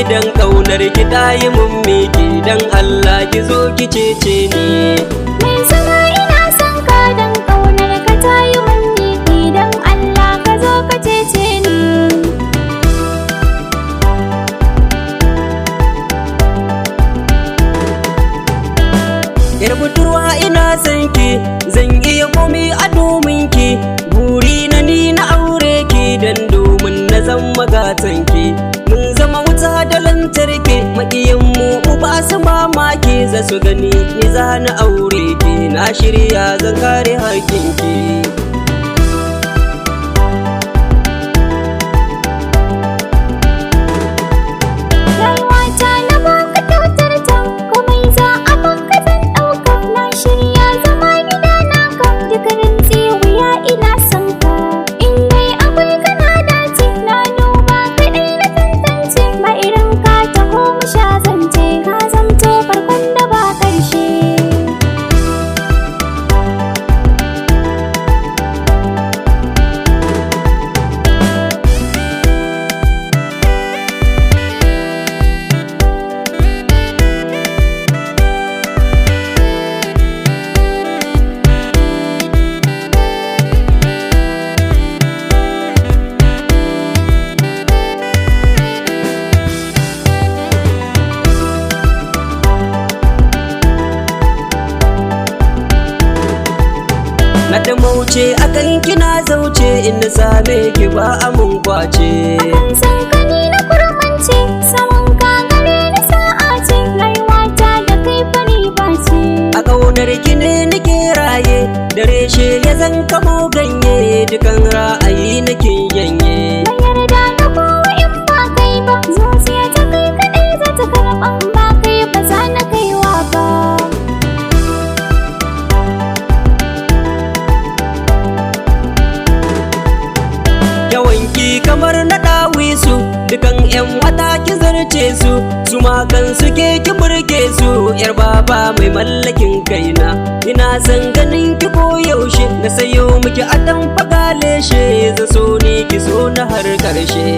dan kaunar ki ta yi mun miki, dan Allah ki zo ki cece ni. Mai zama ina son ka dan kaunar ka ta yi mun miki, dan Allah ka zo ka cece ni. Yar budurwa ina son ki, zan iya komai a domin ki, buri na ni na aure ki, dan domin na zan magatan ki. Mun zama wuta da lantarki, maƙiyan mu uba su mamaki, za su gani ni za na aure ki, na shirya zan kare haƙƙin ki. Rayuwata na baka kyautar ta, komai za a baka zan ɗauka, na shirya zama gida naka, duka rantsi wuya ina son ka. In dai akwai kana dace, na duba kaɗai na tantance, ba irin ka taho mu sha zance, ka zamto farkon da ba ƙarshe. Na da mauce akan kina zauce, in na same ki ba a mun kwace. Akan san kani na kurmance, saman ka gare ni sa'a ce, rayuwata da kai fari ba ce. A ƙaunar ki ne nake raye, da reshe ya zan kamo ganye, dukan ra'ayi nake yanye. Ban yarda da kowa in ba kai ba, zuciya ta kai kaɗai za ta karɓan, ba kai ba za na kaiwa ba. Yawanki kamar na ɗawisu, dukan 'yan mata ki zarce su, su ma kan suke ki burge su, 'yar baba mai mallakin kaina. Ina son ganin ki ko yaushe, na sayo miki atamfa galeshe, za so ni ki so na har ƙarshe.